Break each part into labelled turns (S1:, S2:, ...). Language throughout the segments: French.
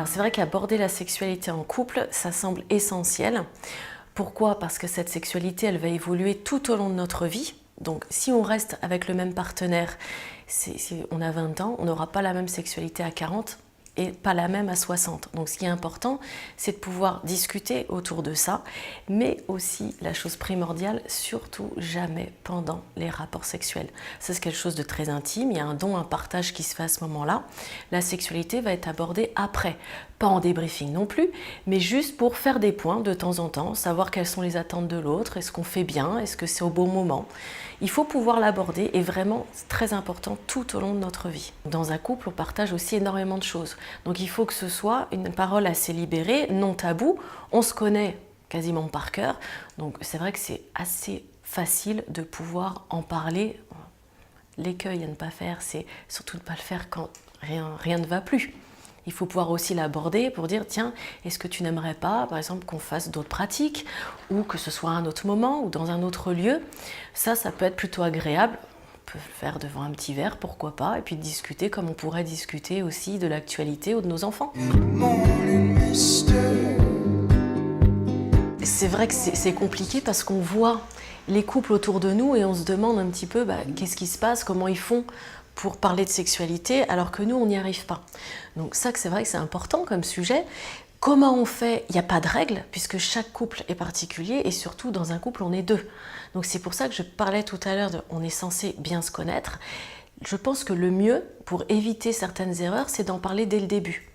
S1: Alors c'est vrai qu'aborder la sexualité en couple, ça semble essentiel. Pourquoi? Parce que cette sexualité, elle va évoluer tout au long de notre vie. Donc si on reste avec le même partenaire, si on a 20 ans, on n'aura pas la même sexualité à 40 et pas la même à 60. Donc ce qui est important, c'est de pouvoir discuter autour de ça, mais aussi la chose primordiale, surtout jamais pendant les rapports sexuels. Ça, c'est quelque chose de très intime, il y a un don, un partage qui se fait à ce moment-là. La sexualité va être abordée après, pas en débriefing non plus, mais juste pour faire des points de temps en temps, savoir quelles sont les attentes de l'autre, est-ce qu'on fait bien, est-ce que c'est au bon moment. Il faut pouvoir l'aborder et vraiment, c'est très important tout au long de notre vie. Dans un couple, on partage aussi énormément de choses. Donc il faut que ce soit une parole assez libérée, non tabou. On se connaît quasiment par cœur. Donc c'est vrai que c'est assez facile de pouvoir en parler. L'écueil à ne pas faire, c'est surtout de ne pas le faire quand rien ne va plus. Il faut pouvoir aussi l'aborder pour dire, tiens, est-ce que tu n'aimerais pas, par exemple, qu'on fasse d'autres pratiques, ou que ce soit à un autre moment, ou dans un autre lieu. Ça peut être plutôt agréable. On peut le faire devant un petit verre, pourquoi pas, et puis discuter comme on pourrait discuter aussi de l'actualité ou de nos enfants. C'est vrai que c'est compliqué parce qu'on voit les couples autour de nous et on se demande un petit peu qu'est-ce qui se passe, comment ils font pour parler de sexualité alors que nous on n'y arrive pas. Donc ça, c'est vrai que c'est important comme sujet. Comment on fait? Il n'y a pas de règle puisque chaque couple est particulier et surtout dans un couple on est deux. Donc c'est pour ça que je parlais tout à l'heure de on est censé bien se connaître. Je pense que le mieux pour éviter certaines erreurs, c'est d'en parler dès le début.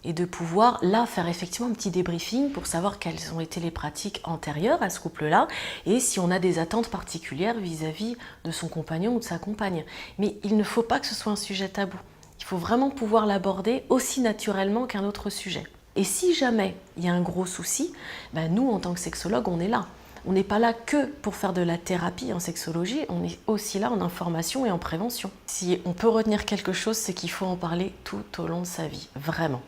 S1: Et de pouvoir là faire effectivement un petit débriefing pour savoir quelles ont été les pratiques antérieures à ce couple-là et si on a des attentes particulières vis-à-vis de son compagnon ou de sa compagne. Mais il ne faut pas que ce soit un sujet tabou. Il faut vraiment pouvoir l'aborder aussi naturellement qu'un autre sujet. Et si jamais il y a un gros souci, nous en tant que sexologue, on est là. On n'est pas là que pour faire de la thérapie en sexologie, on est aussi là en information et en prévention. Si on peut retenir quelque chose, c'est qu'il faut en parler tout au long de sa vie, vraiment.